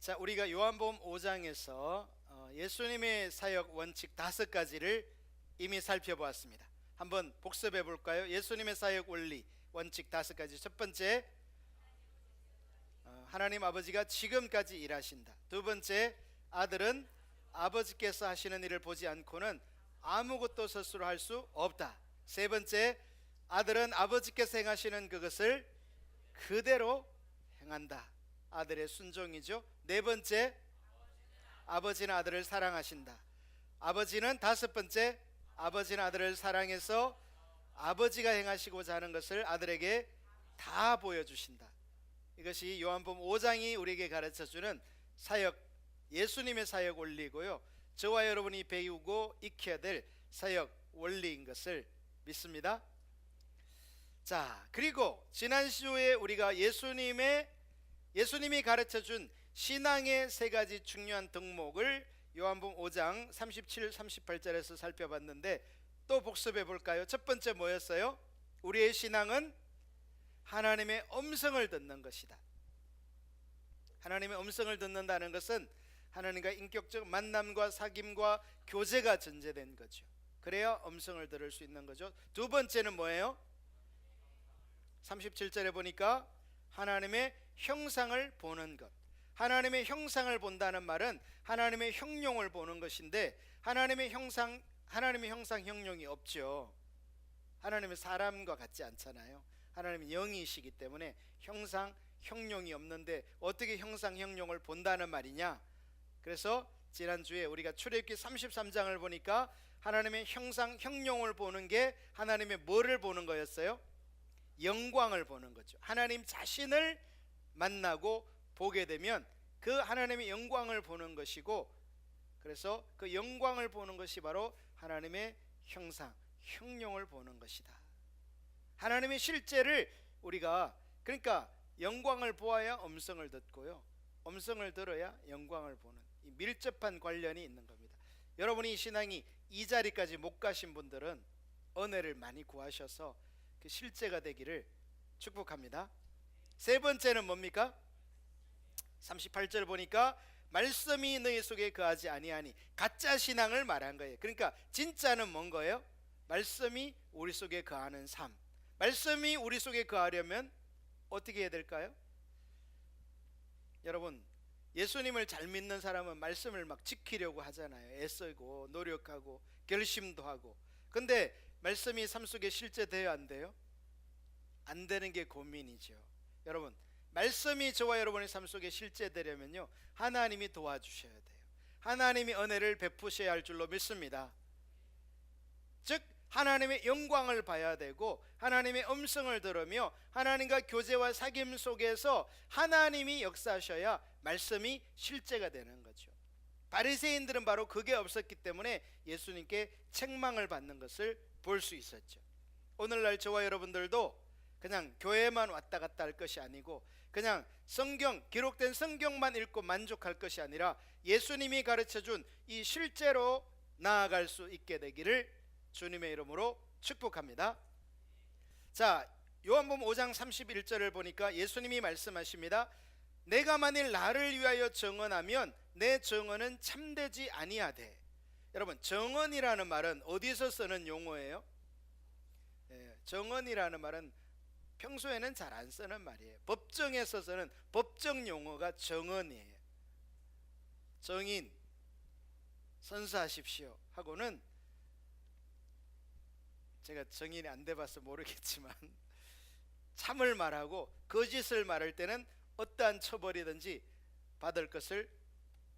자, 우리가 요한복음 5장에서 예수님의 사역 원칙 5가지를 이미 살펴보았습니다. 한번 복습해 볼까요? 예수님의 사역 원리 원칙 5가지. 첫 번째, 하나님 아버지가 지금까지 일하신다. 두 번째, 아들은 아버지께서 하시는 일을 보지 않고는 아무것도 스스로 할 수 없다. 세 번째, 아들은 아버지께서 행하시는 그것을 그대로 행한다. 아들의 순종이죠. 네 번째, 아버지는 아들을 사랑하신다. 아버지는 다섯 번째, 아버지는 아들을 사랑해서 아버지가 행하시고자 하는 것을 아들에게 다 보여주신다. 이것이 요한복음 5장이 우리에게 가르쳐주는 사역, 예수님의 사역 원리고요, 저와 여러분이 배우고 익혀야 될 사역 원리인 것을 믿습니다. 자, 그리고 지난 시호에 우리가 예수님이 가르쳐준 신앙의 3가지 중요한 덕목을 요한복음 5장 37, 38절에서 살펴봤는데 또 복습해 볼까요? 첫 번째 뭐였어요? 우리의 신앙은 하나님의 음성을 듣는 것이다. 하나님의 음성을 듣는다는 것은 하나님과 인격적 만남과 사귐과 교제가 전제된 거죠. 그래야 음성을 들을 수 있는 거죠. 두 번째는 뭐예요? 37절에 보니까 하나님의 형상을 보는 것. 하나님의 형상을 본다는 말은 하나님의 형용을 보는 것인데, 하나님의 형상 형용이 없죠. 하나님은 사람과 같지 않잖아요. 하나님은 영이시기 때문에 형상 형용이 없는데 어떻게 형상 형용을 본다는 말이냐? 그래서 지난주에 우리가 출애굽기 33장을 보니까 하나님의 형상 형용을 보는 게 하나님의 뭐를 보는 거였어요? 영광을 보는 거죠. 하나님 자신을 만나고 보게 되면 그 하나님의 영광을 보는 것이고, 그래서 그 영광을 보는 것이 바로 하나님의 형상 형용을 보는 것이다. 하나님의 실제를 우리가, 그러니까 영광을 보아야 음성을 듣고요, 음성을 들어야 영광을 보는 이 밀접한 관련이 있는 겁니다. 여러분이 신앙이 이 자리까지 못 가신 분들은 은혜를 많이 구하셔서 그 실제가 되기를 축복합니다. 세 번째는 뭡니까? 38절 보니까 말씀이 너희 속에 거하지 아니하니, 가짜 신앙을 말한 거예요. 그러니까 진짜는 뭔 거예요? 말씀이 우리 속에 거하는 삶. 말씀이 우리 속에 거하려면 어떻게 해야 될까요? 여러분, 예수님을 잘 믿는 사람은 말씀을 막 지키려고 하잖아요. 애쓰고 노력하고 결심도 하고. 근데 말씀이 삶 속에 실제돼야 안 돼요? 안 되는 게 고민이죠. 여러분, 말씀이 저와 여러분의 삶 속에 실제되려면요, 하나님이 도와주셔야 돼요. 하나님이 은혜를 베푸셔야 할 줄로 믿습니다. 즉 하나님의 영광을 봐야 되고, 하나님의 음성을 들으며 하나님과 교제와 사귐 속에서 하나님이 역사하셔야 말씀이 실제가 되는 거죠. 바리새인들은 바로 그게 없었기 때문에 예수님께 책망을 받는 것을 볼 수 있었죠. 오늘날 저와 여러분들도 그냥 교회만 왔다 갔다 할 것이 아니고, 그냥 성경, 기록된 성경만 읽고 만족할 것이 아니라 예수님이 가르쳐준 이 실제로 나아갈 수 있게 되기를 주님의 이름으로 축복합니다. 자, 요한복음 5장 31절을 보니까 예수님이 말씀하십니다. 내가 만일 나를 위하여 정언하면 내 정언은 참되지 아니하되. 여러분, 정언이라는 말은 어디서 쓰는 용어예요? 정언이라는 말은 평소에는 잘 안 쓰는 말이에요. 법정에서 쓰는 법정 용어가 정언이에요. 정인, 선서하십시오 하고는, 제가 정인이 안 돼봐서 모르겠지만 참을 말하고 거짓을 말할 때는 어떠한 처벌이든지 받을 것을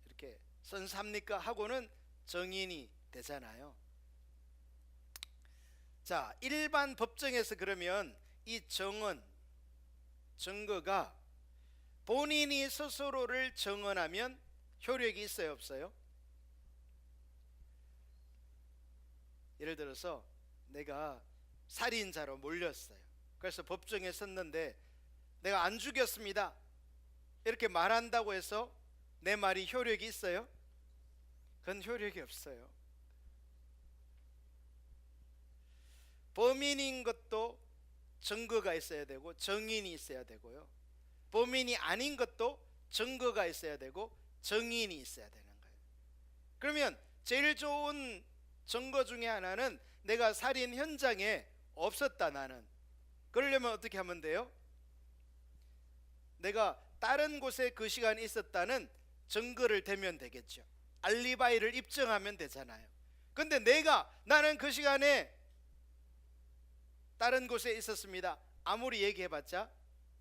이렇게 선사합니까 하고는 정인이 되잖아요. 자, 일반 법정에서 그러면 이 정언, 증거가 본인이 스스로를 정언하면 효력이 있어요, 없어요? 예를 들어서 내가 살인자로 몰렸어요. 그래서 법정에 섰는데 내가 안 죽였습니다 이렇게 말한다고 해서 내 말이 효력이 있어요? 그건 효력이 없어요. 범인인 것도 증거가 있어야 되고 정인이 있어야 되고요, 범인이 아닌 것도 증거가 있어야 되고 증인이 있어야 되는 거예요. 그러면 제일 좋은 증거 중에 하나는 내가 살인 현장에 없었다. 나는 그러려면 어떻게 하면 돼요? 내가 다른 곳에 그 시간에 있었다는 증거를 대면 되겠죠. 알리바이를 입증하면 되잖아요. 근데 나는 그 시간에 다른 곳에 있었습니다. 아무리 얘기해봤자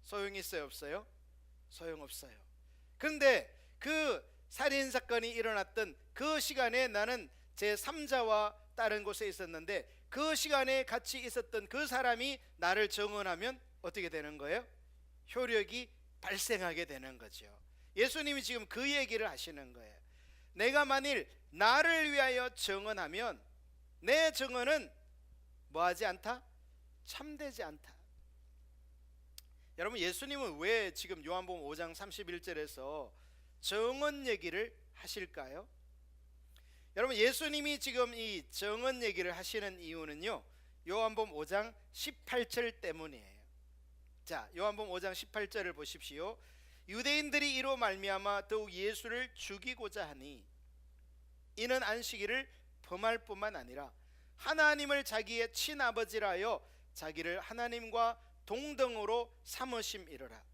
소용이 있어요, 없어요? 소용없어요. 그런데 그 살인사건이 일어났던 그 시간에 나는 제3자와 다른 곳에 있었는데 그 시간에 같이 있었던 그 사람이 나를 증언하면 어떻게 되는 거예요? 효력이 발생하게 되는 거죠. 예수님이 지금 그 얘기를 하시는 거예요. 내가 만일 나를 위하여 증언하면 내 증언은 뭐하지 않다? 참되지 않다. 여러분, 예수님은 왜 지금 요한복음 5장 31절에서 증언 얘기를 하실까요? 여러분, 예수님이 지금 이 증언 얘기를 하시는 이유는요, 요한복음 5장 18절 때문이에요. 자, 요한복음 5장 18절을 보십시오. 유대인들이 이로 말미암아 더욱 예수를 죽이고자 하니 이는 안식일을 범할 뿐만 아니라 하나님을 자기의 친아버지라 하여 자기를 하나님과 동등으로 삼으심이로라.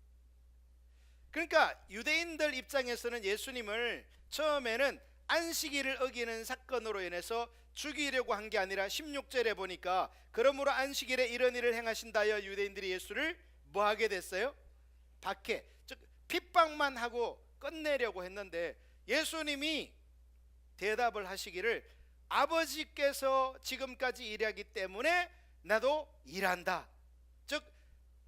그러니까 유대인들 입장에서는 예수님을 처음에는 안식일을 어기는 사건으로 인해서 죽이려고 한 게 아니라 16절에 보니까 그러므로 안식일에 이런 일을 행하신다 하여 유대인들이 예수를 뭐 하게 됐어요? 박해, 즉 핍박만 하고 끝내려고 했는데 예수님이 대답을 하시기를 아버지께서 지금까지 일하기 때문에 나도 일한다. 즉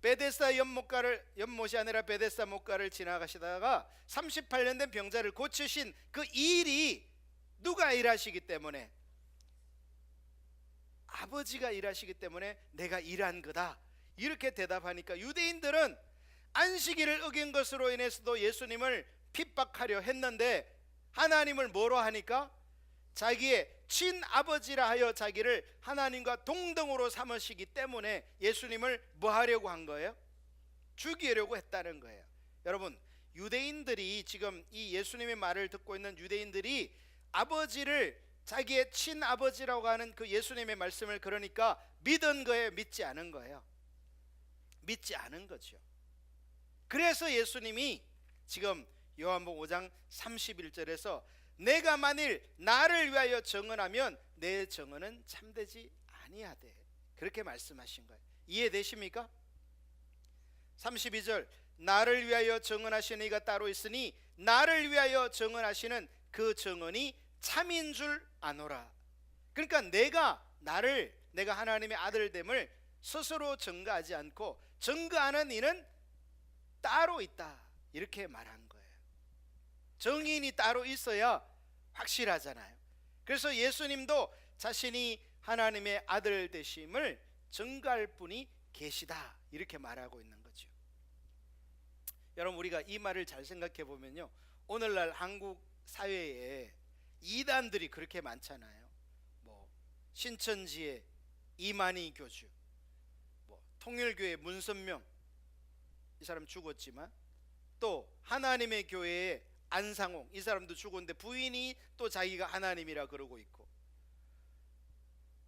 베데스다 연못이 아니라 베데스다 못가를 지나가시다가 38년 된 병자를 고치신 그 일이 누가 일하시기 때문에? 아버지가 일하시기 때문에 내가 일한 거다. 이렇게 대답하니까 유대인들은 안식일을 어긴 것으로 인해서도 예수님을 핍박하려 했는데 하나님을 뭐로 하니까? 자기의 친아버지라 하여 자기를 하나님과 동등으로 삼으시기 때문에 예수님을 뭐 하려고 한 거예요? 죽이려고 했다는 거예요. 여러분, 유대인들이 지금 이 예수님의 말을 듣고 있는 유대인들이 아버지를 자기의 친아버지라고 하는 그 예수님의 말씀을 그러니까 믿은 거예요? 믿지 않은 거예요? 믿지 않은 거죠. 그래서 예수님이 지금 요한복음 5장 31절에서 내가 만일 나를 위하여 증언하면 내 증언은 참되지 아니하되 그렇게 말씀하신 거예요. 이해되십니까? 32절 나를 위하여 증언하시는 이가 따로 있으니 나를 위하여 증언하시는 그 증언이 참인 줄 아노라. 그러니까 내가 하나님의 아들됨을 스스로 증거하지 않고 증거하는 이는 따로 있다. 이렇게 말한 거예요. 증인이 따로 있어야 확실하잖아요. 그래서 예수님도 자신이 하나님의 아들 되심을 증거할 분이 계시다. 이렇게 말하고 있는 거죠. 여러분, 우리가 이 말을 잘 생각해 보면요, 오늘날 한국 사회에 이단들이 그렇게 많잖아요. 뭐 신천지의 이만희 교주, 뭐 통일교회 문선명, 이 사람 죽었지만, 또 하나님의 교회의 안상홍, 이 사람도 죽었는데 부인이 또 자기가 하나님이라 그러고 있고,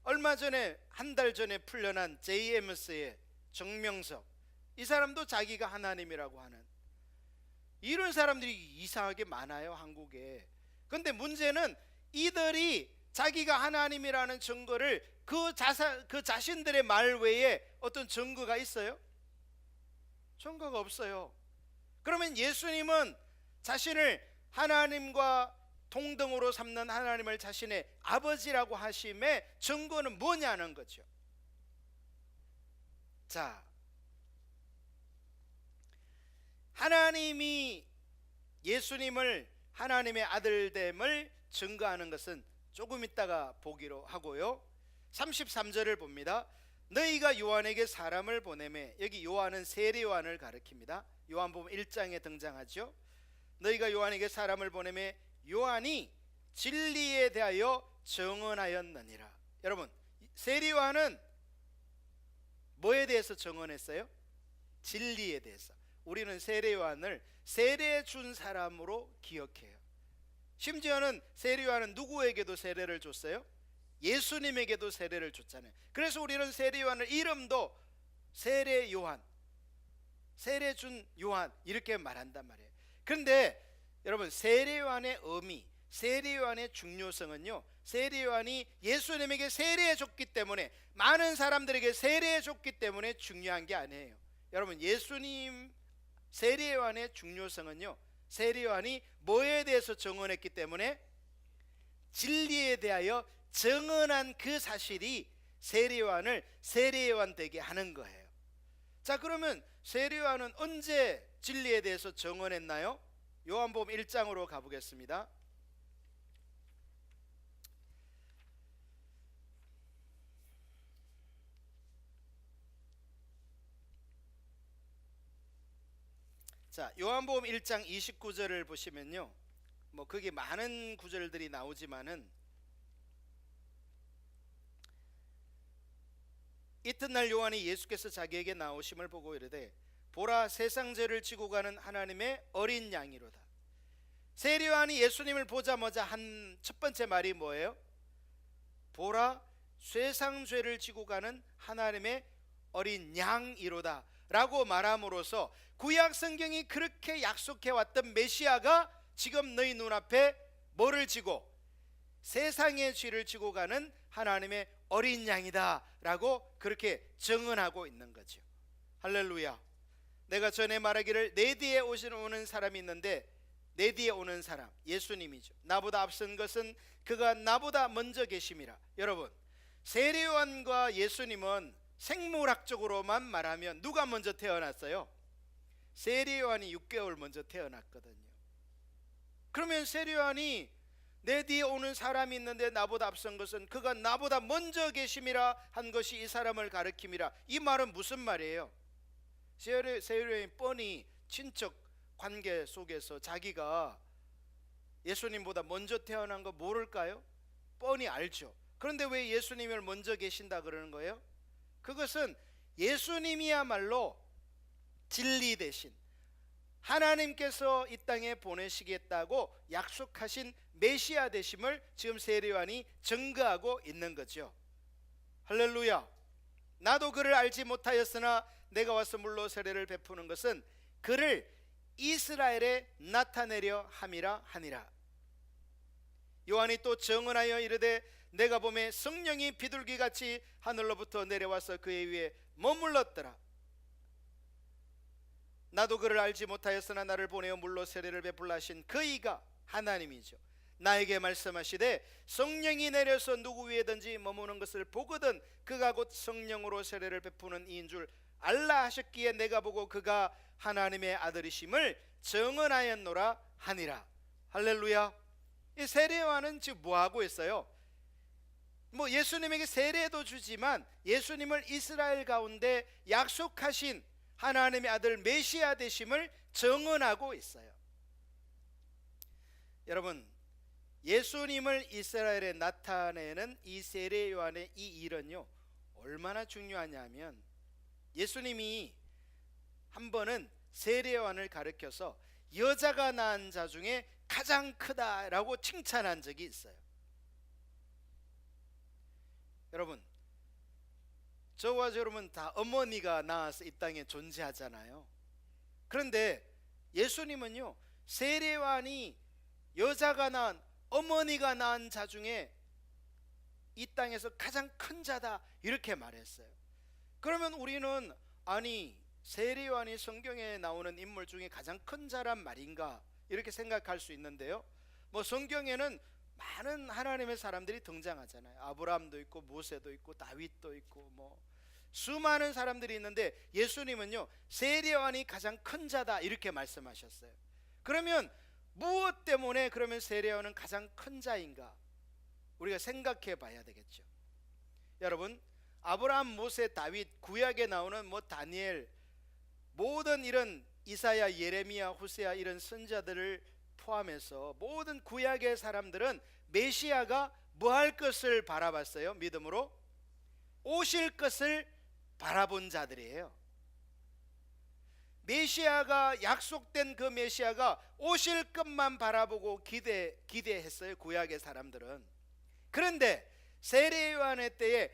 얼마 전에 한 달 전에 풀려난 JMS의 정명석, 이 사람도 자기가 하나님이라고 하는, 이런 사람들이 이상하게 많아요, 한국에. 근데 문제는 이들이 자기가 하나님이라는 증거를 그 자신들의 말 외에 어떤 증거가 있어요? 증거가 없어요. 그러면 예수님은 자신을 하나님과 동등으로 삼는 하나님을 자신의 아버지라고 하심의 증거는 뭐냐는 거죠. 자, 하나님이 예수님을 하나님의 아들됨을 증거하는 것은 조금 있다가 보기로 하고요. 33절을 봅니다. 너희가 요한에게 사람을 보내매, 여기 요한은 세례 요한을 가리킵니다. 요한복음 1장에 등장하죠. 너희가 요한에게 사람을 보내매 요한이 진리에 대하여 증언하였느니라. 여러분, 세례 요한은 뭐에 대해서 증언했어요? 진리에 대해서. 우리는 세례 요한을 세례 준 사람으로 기억해요. 심지어는 세례 요한은 누구에게도 세례를 줬어요? 예수님에게도 세례를 줬잖아요. 그래서 우리는 세례 요한을 이름도 세례 요한, 세례 준 요한 이렇게 말한단 말이에요. 그런데 여러분, 세례 요한의 의미, 세례 요한의 중요성은요, 세례 요한이 예수님에게 세례해 줬기 때문에, 많은 사람들에게 세례해 줬기 때문에 중요한 게 아니에요. 여러분, 예수님 세례 요한의 중요성은요, 세례 요한이 뭐에 대해서 증언했기 때문에, 진리에 대하여 증언한 그 사실이 세례 요한을 세례 요한 되게 하는 거예요. 자, 그러면 세례 요한은 언제 진리에 대해서 증언했나요? 요한복음 1장으로 가보겠습니다. 자, 요한복음 1장 29절을 보시면요, 뭐 거기 많은 구절들이 나오지만은, 이튿날 요한이 예수께서 자기에게 나오심을 보고 이르되, 보라, 세상 죄를 지고 가는 하나님의 어린 양이로다. 세례 요한이 예수님을 보자마자 한 첫 번째 말이 뭐예요? 보라, 세상 죄를 지고 가는 하나님의 어린 양이로다 라고 말함으로써 구약 성경이 그렇게 약속해 왔던 메시아가 지금 너희 눈앞에 뭐를 지고, 세상의 죄를 지고 가는 하나님의 어린 양이다 라고 그렇게 증언하고 있는 거죠. 할렐루야. 내가 전에 말하기를 내 뒤에 오는 사람이 있는데, 내 뒤에 오는 사람 예수님이죠. 나보다 앞선 것은 그가 나보다 먼저 계심이라. 여러분, 세례 요한과 예수님은 생물학적으로만 말하면 누가 먼저 태어났어요? 세례 요한이 6개월 먼저 태어났거든요. 그러면 세례 요한이 내 뒤에 오는 사람이 있는데 나보다 앞선 것은 그가 나보다 먼저 계심이라 한 것이 이 사람을 가리킴이라. 이 말은 무슨 말이에요? 세례 요한이 뻔히 친척 관계 속에서 자기가 예수님보다 먼저 태어난 거 모를까요? 뻔히 알죠. 그런데 왜 예수님을 먼저 계신다 그러는 거예요? 그것은 예수님이야말로 진리 대신 하나님께서 이 땅에 보내시겠다고 약속하신 메시아 되심을 지금 세례 요한이 증거하고 있는 거죠. 할렐루야. 나도 그를 알지 못하였으나 내가 와서 물로 세례를 베푸는 것은 그를 이스라엘에 나타내려 함이라 하니라. 요한이 또 증언하여 이르되, 내가 보매 성령이 비둘기같이 하늘로부터 내려와서 그의 위에 머물렀더라. 나도 그를 알지 못하였으나 나를 보내어 물로 세례를 베풀라 하신 그이가 하나님이죠. 나에게 말씀하시되, 성령이 내려서 누구 위에든지 머무는 것을 보거든 그가 곧 성령으로 세례를 베푸는 이인 줄 알라 하셨기에 내가 보고 그가 하나님의 아들이심을 증언하였노라 하니라. 할렐루야. 이 세례 요한은 지금 뭐하고 있어요? 뭐 예수님에게 세례도 주지만 예수님을 이스라엘 가운데 약속하신 하나님의 아들 메시아 되심을 증언하고 있어요. 여러분, 예수님을 이스라엘에 나타내는 이 세례 요한의 이 일은요, 얼마나 중요하냐면, 예수님이 한 번은 세례 요한을 가르쳐서 여자가 낳은 자 중에 가장 크다라고 칭찬한 적이 있어요. 여러분, 저와 여러분 다 어머니가 낳아서 이 땅에 존재하잖아요. 그런데 예수님은요, 세례 요한이 여자가 낳은, 어머니가 낳은 자 중에 이 땅에서 가장 큰 자다 이렇게 말했어요. 그러면 우리는, 아니 세례 요한이 성경에 나오는 인물 중에 가장 큰 자란 말인가 이렇게 생각할 수 있는데요, 뭐 성경에는 많은 하나님의 사람들이 등장하잖아요. 아브라함도 있고 모세도 있고 다윗도 있고 뭐 수많은 사람들이 있는데, 예수님은요, 세례 요한이 가장 큰 자다 이렇게 말씀하셨어요. 그러면 무엇 때문에 그러면 세례 요한은 가장 큰 자인가 우리가 생각해 봐야 되겠죠. 여러분, 아브라함, 모세, 다윗, 구약에 나오는 뭐 다니엘, 모든 이런 이사야, 예레미야, 호세아 이런 선자들을 포함해서 모든 구약의 사람들은 메시아가 뭐 할 것을 바라봤어요? 믿음으로 오실 것을 바라본 자들이에요. 메시아가 약속된 그 메시아가 오실 것만 바라보고 기대했어요, 구약의 사람들은. 그런데 세례 요한의 때에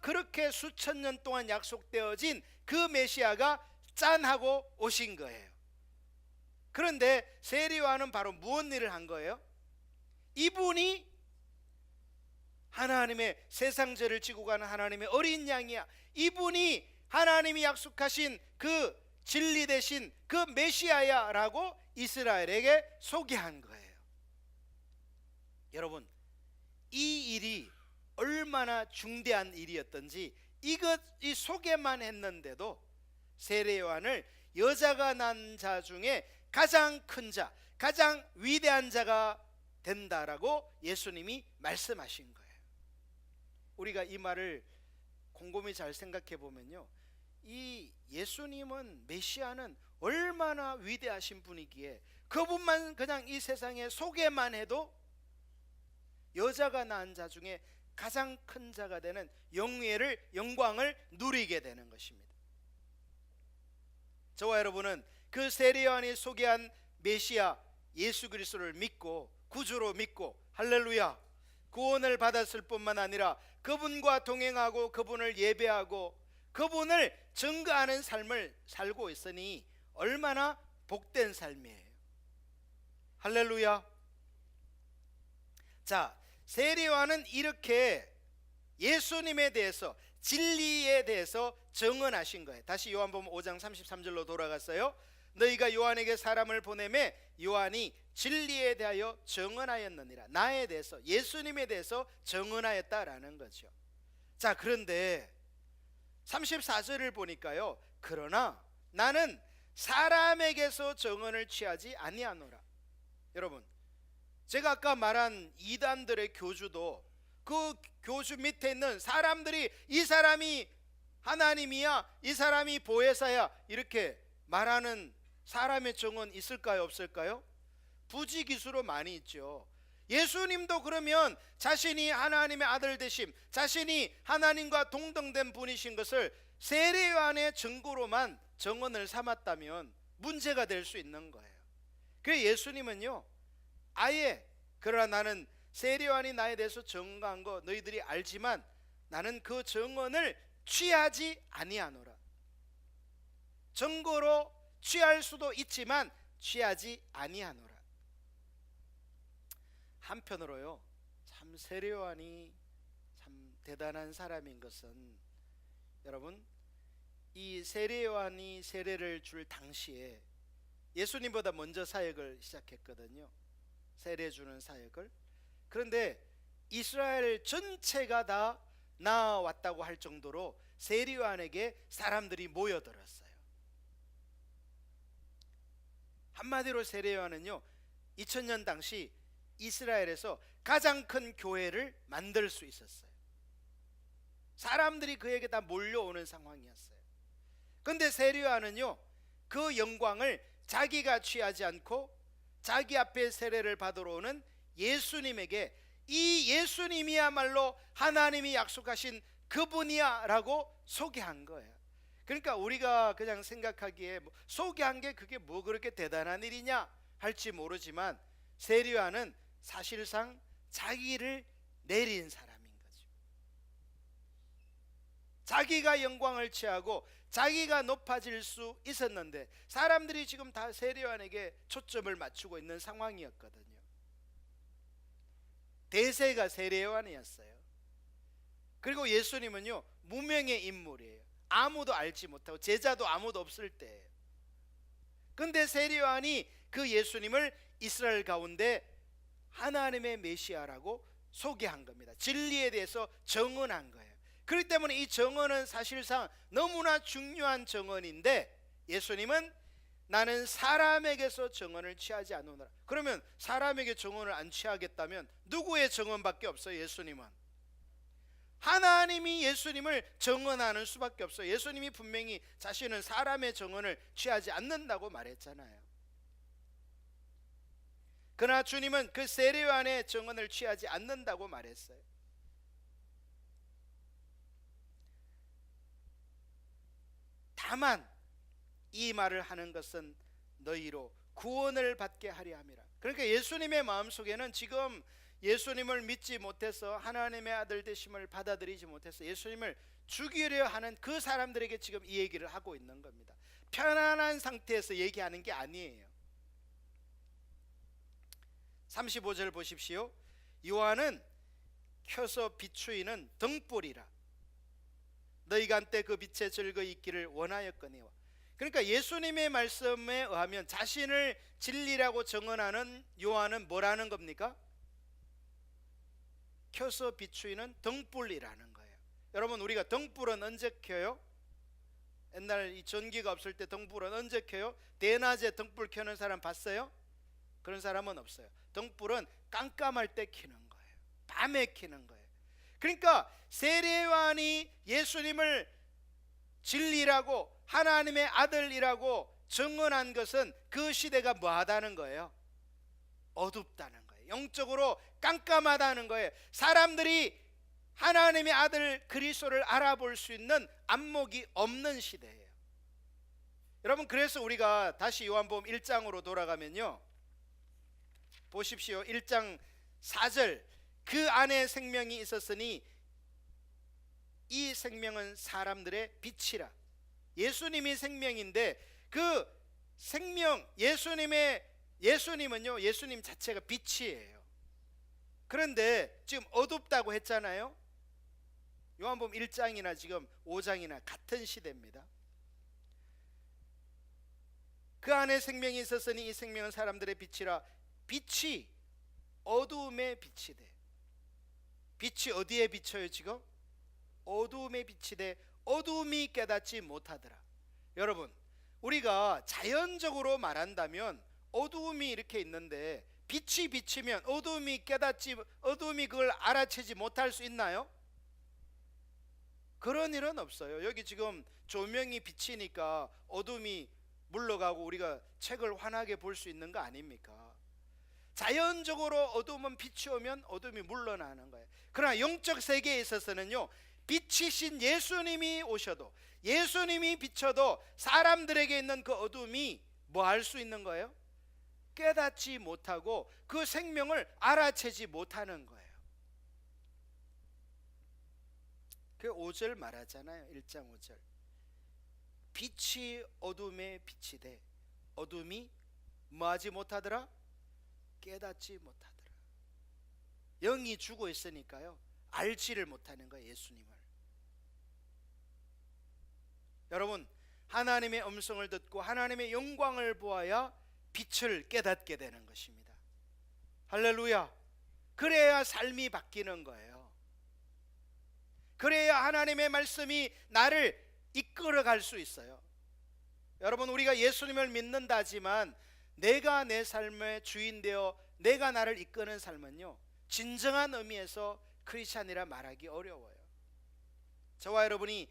그렇게 수천 년 동안 약속되어진 그 메시아가 짠 하고 오신 거예요. 그런데 세례 요한은 바로 무슨 일을 한 거예요? 이분이 하나님의 세상 죄를 지고 가는 하나님의 어린 양이야. 이분이 하나님이 약속하신 그 진리 되신 그 메시아야 라고 이스라엘에게 소개한 거예요. 여러분, 이 일이 얼마나 중대한 일이었던지 이 소개만 했는데도 세례 요한을 여자가 난 자 중에 가장 큰 자, 가장 위대한 자가 된다라고 예수님이 말씀하신 거예요. 우리가 이 말을 곰곰이 잘 생각해 보면요, 이 예수님은, 메시아는 얼마나 위대하신 분이기에 그분만 그냥 이 세상에 소개만 해도 여자가 낳은 자 중에 가장 큰 자가 되는 영광을 누리게 되는 것입니다. 저와 여러분은 그 세례 요한이 소개한 메시아 예수 그리스도를 믿고 구주로 믿고 할렐루야 구원을 받았을 뿐만 아니라 그분과 동행하고 그분을 예배하고 그분을 증거하는 삶을 살고 있으니 얼마나 복된 삶이에요. 할렐루야. 자, 세례 요한은 이렇게 예수님에 대해서, 진리에 대해서 증언하신 거예요. 다시 요한복음 5장 33절로 돌아갔어요. 너희가 요한에게 사람을 보내매 요한이 진리에 대하여 증언하였느니라. 나에 대해서, 예수님에 대해서 증언하였다라는 거죠. 자, 그런데 34절을 보니까요, 그러나 나는 사람에게서 증언을 취하지 아니하노라. 여러분, 제가 아까 말한 이단들의 교주도 그 교주 밑에 있는 사람들이 이 사람이 하나님이야, 이 사람이 보혜사야 이렇게 말하는 사람의 증언 있을까요, 없을까요? 부지기수로 많이 있죠. 예수님도 그러면 자신이 하나님의 아들 되심, 자신이 하나님과 동등된 분이신 것을 세례 요한의 증거로만 증언을 삼았다면 문제가 될 수 있는 거예요. 그래서 예수님은요, 아예 그러나 나는 세례 요한이 나에 대해서 증거한 거 너희들이 알지만 나는 그 증언을 취하지 아니하노라. 증거로 취할 수도 있지만 취하지 아니하노라. 한편으로요, 참 세례 요한이 참 대단한 사람인 것은, 여러분, 이 세례 요한이 세례를 줄 당시에 예수님보다 먼저 사역을 시작했거든요. 세례 주는 사역을. 그런데 이스라엘 전체가 다 나왔다고 할 정도로 세례 요한에게 사람들이 모여들었어요. 한마디로 세례 요한은요, 2000년 당시 이스라엘에서 가장 큰 교회를 만들 수 있었어요. 사람들이 그에게 다 몰려오는 상황이었어요. 그런데 세례 요한은요, 그 영광을 자기가 취하지 않고 자기 앞에 세례를 받으러 오는 예수님에게 이 예수님이야말로 하나님이 약속하신 그분이야 라고 소개한 거예요. 그러니까 우리가 그냥 생각하기에 소개한 게 그게 뭐 그렇게 대단한 일이냐 할지 모르지만 세례 요한은 사실상 자기를 내린 사람인 거죠. 자기가 영광을 취하고 자기가 높아질 수 있었는데 사람들이 지금 다 세례 요한에게 초점을 맞추고 있는 상황이었거든요. 대세가 세례 요한이었어요. 그리고 예수님은요, 무명의 인물이에요. 아무도 알지 못하고 제자도 아무도 없을 때예요. 근데 세례 요한이 그 예수님을 이스라엘 가운데 하나님의 메시아라고 소개한 겁니다. 진리에 대해서 증언한 거예요. 그렇기 때문에 이 증언은 사실상 너무나 중요한 증언인데 예수님은 나는 사람에게서 증언을 취하지 않노라. 그러면 사람에게 증언을 안 취하겠다면 누구의 증언밖에 없어요? 예수님은 하나님이 예수님을 증언하는 수밖에 없어요. 예수님이 분명히 자신은 사람의 증언을 취하지 않는다고 말했잖아요. 그러나 주님은 그 세례 요한의 증언을 취하지 않는다고 말했어요. 다만 이 말을 하는 것은 너희로 구원을 받게 하려 함이라. 그러니까 예수님의 마음속에는 지금 예수님을 믿지 못해서 하나님의 아들 되심을 받아들이지 못해서 예수님을 죽이려 하는 그 사람들에게 지금 이 얘기를 하고 있는 겁니다. 편안한 상태에서 얘기하는 게 아니에요. 35절 보십시오. 요한은 켜서 비추이는 등불이라 너희가 한때 그 빛에 즐거이 있기를 원하였거니와. 그러니까 예수님의 말씀에 의하면 자신을 진리라고 정언하는 요한은 뭐라는 겁니까? 켜서 비추이는 등불이라는 거예요. 여러분, 우리가 등불은 언제 켜요? 옛날 이 전기가 없을 때 등불은 언제 켜요? 대낮에 등불 켜는 사람 봤어요? 그런 사람은 없어요. 등불은 깜깜할 때 켜는 거예요. 밤에 켜는 거예요. 그러니까 세례요한이 예수님을 진리라고 하나님의 아들이라고 증언한 것은 그 시대가 뭐하다는 거예요? 어둡다는 거예요. 영적으로 깜깜하다는 거예요. 사람들이 하나님의 아들 그리스도를 알아볼 수 있는 안목이 없는 시대예요. 여러분, 그래서 우리가 다시 요한복음 1장으로 돌아가면요, 보십시오. 1장 4절 그 안에 생명이 있었으니 이 생명은 사람들의 빛이라. 예수님이 생명인데 그 생명 예수님은요, 예수님 자체가 빛이에요. 그런데 지금 어둡다고 했잖아요. 요한복음 1장이나 지금 5장이나 같은 시대입니다. 그 안에 생명이 있었으니 이 생명은 사람들의 빛이라. 빛이 어두움에 빛이 돼. 빛이 어디에 비쳐요 지금? 어두움에 빛이 돼. 어두움이 깨닫지 못하더라. 여러분, 우리가 자연적으로 말한다면 어두움이 이렇게 있는데 빛이 비치면 어두움이 그걸 알아채지 못할 수 있나요? 그런 일은 없어요. 여기 지금 조명이 비치니까 어둠이 물러가고 우리가 책을 환하게 볼 수 있는 거 아닙니까? 자연적으로 어둠은 빛이 오면 어둠이 물러나는 거예요. 그러나 영적 세계에 있어서는요, 빛이신 예수님이 오셔도, 예수님이 비춰도 사람들에게 있는 그 어둠이 뭐 할 수 있는 거예요? 깨닫지 못하고 그 생명을 알아채지 못하는 거예요. 그 5절 말하잖아요. 1장 5절 빛이 어둠에 빛이 돼 어둠이 뭐하지 못하더라? 깨닫지 못하더라. 영이 죽어 있으니까요, 알지를 못하는 거예요, 예수님을. 여러분, 하나님의 음성을 듣고 하나님의 영광을 보아야 빛을 깨닫게 되는 것입니다. 할렐루야. 그래야 삶이 바뀌는 거예요. 그래야 하나님의 말씀이 나를 이끌어 갈 수 있어요. 여러분, 우리가 예수님을 믿는다 하지만 내가 내 삶의 주인 되어 내가 나를 이끄는 삶은요, 진정한 의미에서 크리스찬이라 말하기 어려워요. 저와 여러분이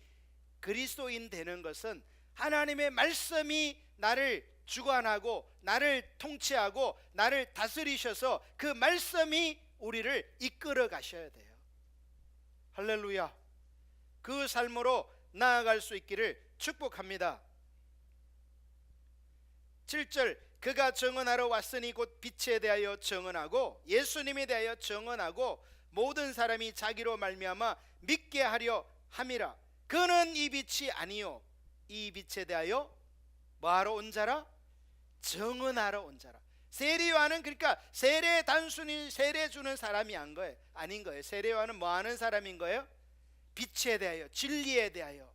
그리스도인 되는 것은 하나님의 말씀이 나를 주관하고 나를 통치하고 나를 다스리셔서 그 말씀이 우리를 이끌어 가셔야 돼요. 할렐루야. 그 삶으로 나아갈 수 있기를 축복합니다. 7절 그가 증언하러 왔으니 곧 빛에 대하여 증언하고 예수님에 대하여 증언하고 모든 사람이 자기로 말미암아 믿게 하려 함이라. 그는 이 빛이 아니요 이 빛에 대하여 뭐하러 온 자라? 증언하러 온 자라. 세례요한은 그러니까 세례 단순히 세례 주는 사람이 아닌 거예요. 세례요한은 뭐 하는 사람인 거예요? 빛에 대하여, 진리에 대하여,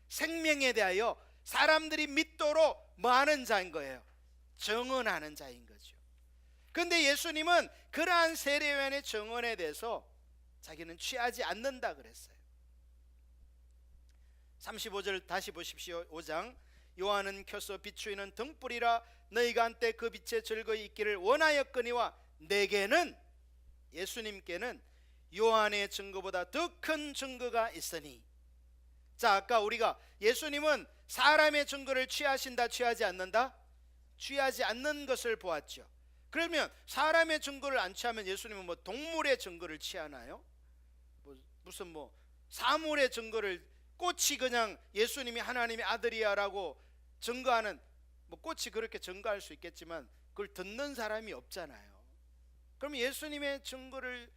생명에 대하여 사람들이 믿도록 뭐 하는 자인 거예요? 증언하는 자인 거죠. 그런데 예수님은 그러한 세례요한의 증언에 대해서 자기는 취하지 않는다 그랬어요. 35절 다시 보십시오. 5장 요한은 켜서 비추이는 등불이라 너희가 한때 그 빛에 즐거이 있기를 원하였거니와 내게는, 예수님께는 요한의 증거보다 더 큰 증거가 있으니. 자, 아까 우리가 예수님은 사람의 증거를 취하신다 취하지 않는다? 취하지 않는 것을 보았죠. 그러면 사람의 증거를 안 취하면 예수님은 뭐 동물의 증거를 취하나요? 무슨 사물의 증거를, 꽃이 그냥 예수님이 하나님의 아들이야 라고 증거하는, 뭐 꽃이 그렇게 증거할 수 있겠지만 그걸 듣는 사람이 없잖아요. 그럼 예수님의 증언을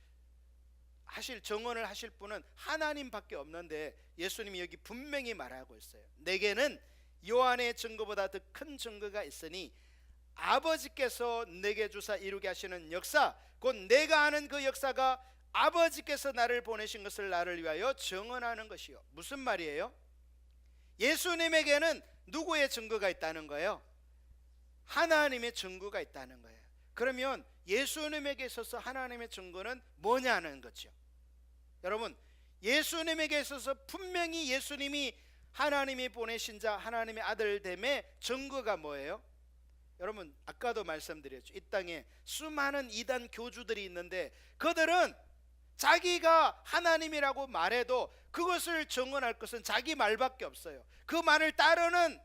하실 분은 하나님밖에 없는데, 예수님이 여기 분명히 말하고 있어요. 내게는 요한의 증거보다 더 큰 증거가 있으니 아버지께서 내게 주사 이루게 하시는 역사, 곧 내가 아는 그 역사가 아버지께서 나를 보내신 것을 나를 위하여 증언하는 것이요. 무슨 말이에요? 예수님에게는 누구의 증거가 있다는 거예요? 하나님의 증거가 있다는 거예요. 그러면 예수님에게 있어서 하나님의 증거는 뭐냐는 거죠. 여러분, 예수님에게 있어서 분명히 예수님이 하나님이 보내신 자, 하나님의 아들됨의 증거가 뭐예요? 여러분, 아까도 말씀드렸죠. 이 땅에 수많은 이단 교주들이 있는데 그들은 자기가 하나님이라고 말해도 그것을 증언할 것은 자기 말밖에 없어요. 그 말을 따르는,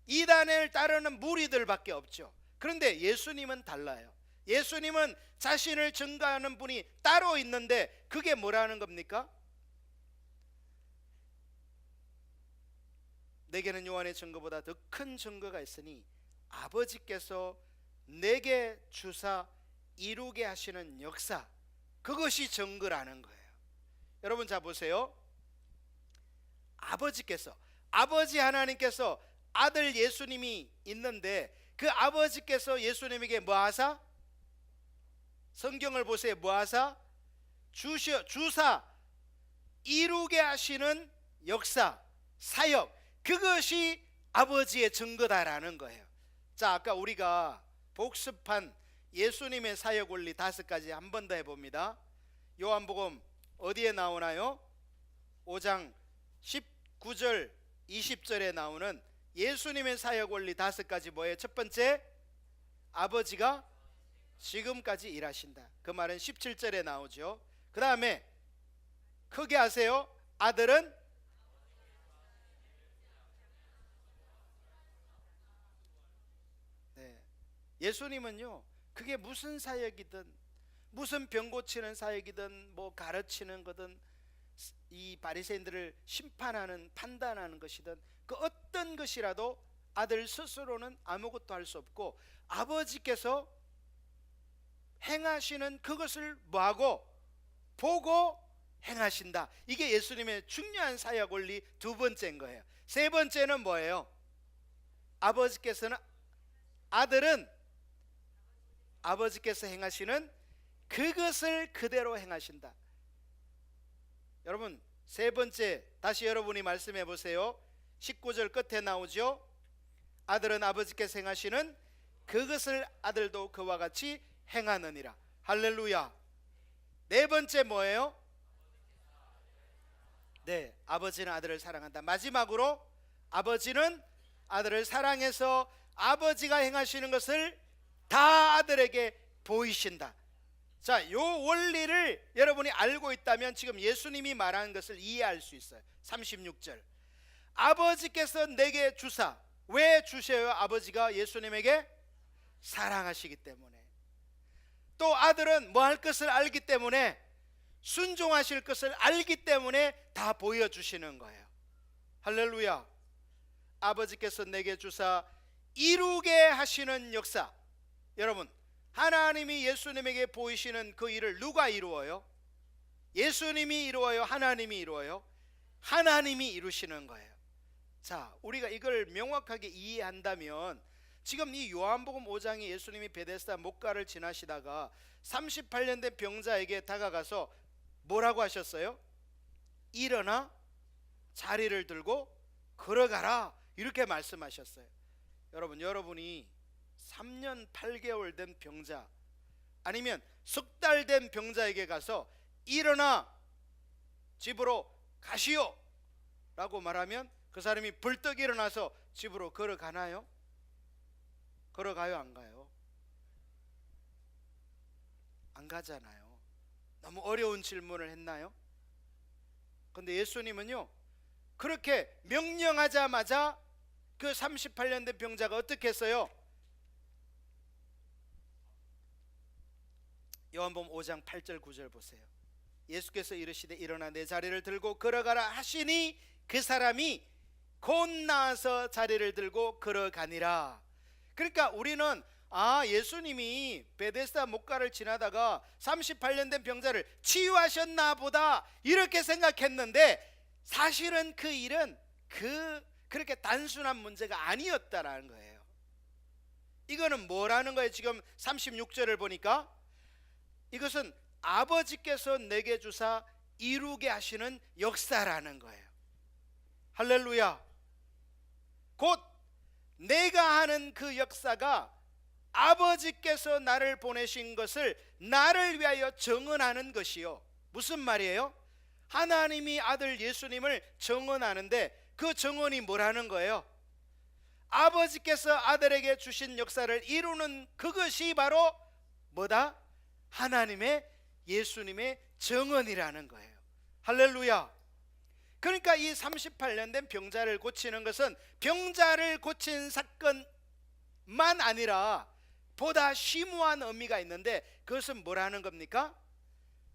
이단을 따르는 무리들밖에 없죠. 그런데 예수님은 달라요. 예수님은 자신을 증거하는 분이 따로 있는데, 그게 뭐라는 겁니까? 내게는 요한의 증거보다 더 큰 증거가 있으니 아버지께서 내게 주사 이루게 하시는 역사, 그것이 증거라는 거예요. 여러분, 자 보세요. 아버지께서, 아버지 하나님께서 아들 예수님이 있는데 그 아버지께서 예수님에게 뭐하사? 성경을 보세요. 뭐하사? 주사 이루게 하시는 역사, 사역, 그것이 아버지의 증거다라는 거예요. 자, 아까 우리가 복습한 예수님의 사역 원리 5가지 한 번 더 해봅니다. 요한복음 어디에 나오나요? 5장 19절 20절에 나오는 예수님의 사역 원리 5가지 뭐예요? 첫 번째, 아버지가 지금까지 일하신다. 그 말은 17절에 나오죠. 그 다음에 크게 하세요. 아들은 예수님은요, 그게 무슨 사역이든, 무슨 병 고치는 사역이든, 뭐 가르치는 거든, 이 바리새인들을 심판하는, 판단하는 것이든, 그 어떤 것이라도 아들 스스로는 아무것도 할 수 없고 아버지께서 행하시는 그것을 뭐하고? 보고 행하신다. 이게 예수님의 중요한 사역 원리 2번째인 거예요. 3번째는 뭐예요? 아버지께서는, 아들은 아버지께서 행하시는 그것을 그대로 행하신다. 여러분, 3번째 다시 여러분이 말씀해 보세요. 19절 끝에 나오죠. 아들은 아버지께서 행하시는 그것을 아들도 그와 같이 행하느니라. 할렐루야. 4번째 뭐예요? 네, 아버지는 아들을 사랑한다. 마지막으로 아버지는 아들을 사랑해서 아버지가 행하시는 것을 다 아들에게 보이신다. 자, 요 원리를 여러분이 알고 있다면 지금 예수님이 말하는 것을 이해할 수 있어요. 36절, 아버지께서 내게 주사, 왜 주셔요? 아버지가 예수님에게 사랑하시기 때문에. 또 아들은 뭐 할 것을 알기 때문에, 순종하실 것을 알기 때문에 다 보여주시는 거예요. 할렐루야. 아버지께서 내게 주사 이루게 하시는 역사. 여러분, 하나님이 예수님에게 보이시는 그 일을 누가 이루어요? 예수님이 이루어요? 하나님이 이루어요? 하나님이 이루시는 거예요. 자, 우리가 이걸 명확하게 이해한다면 지금 이 요한복음 5장에 예수님이 베데스다 목가를 지나시다가 38년 된 병자에게 다가가서 뭐라고 하셨어요? 일어나 자리를 들고 걸어가라, 이렇게 말씀하셨어요. 여러분, 여러분이 3년 8개월 된 병자, 아니면 석 달 된 병자에게 가서 일어나 집으로 가시오 라고 말하면 그 사람이 벌떡 일어나서 집으로 걸어가나요? 걸어가요? 안 가요? 안 가잖아요. 너무 어려운 질문을 했나요? 근데 예수님은요, 그렇게 명령하자마자 그 38년 된 병자가 어떻게 했어요? 요한복음 5장 8절 9절 보세요. 예수께서 이르시되 일어나 내 자리를 들고 걸어가라 하시니 그 사람이 곧 나와서 자리를 들고 걸어가니라. 그러니까 우리는 예수님이 베데스다 목가를 지나다가 38년 된 병자를 치유하셨나 보다 이렇게 생각했는데, 사실은 그 일은 그렇게 단순한 문제가 아니었다라는 거예요. 이거는 뭐라는 거예요? 지금 36절을 보니까 이것은 아버지께서 내게 주사 이루게 하시는 역사라는 거예요. 할렐루야. 곧 내가 하는 그 역사가 아버지께서 나를 보내신 것을 나를 위하여 정언하는 것이요. 무슨 말이에요? 하나님이 아들 예수님을 정언하는데 그 정언이 뭐라는 거예요? 아버지께서 아들에게 주신 역사를 이루는 그것이 바로 뭐다? 하나님의 예수님의 정언이라는 거예요. 할렐루야. 그러니까 이 38년 된 병자를 고치는 것은 병자를 고친 사건만 아니라 보다 심오한 의미가 있는데, 그것은 뭐라는 겁니까?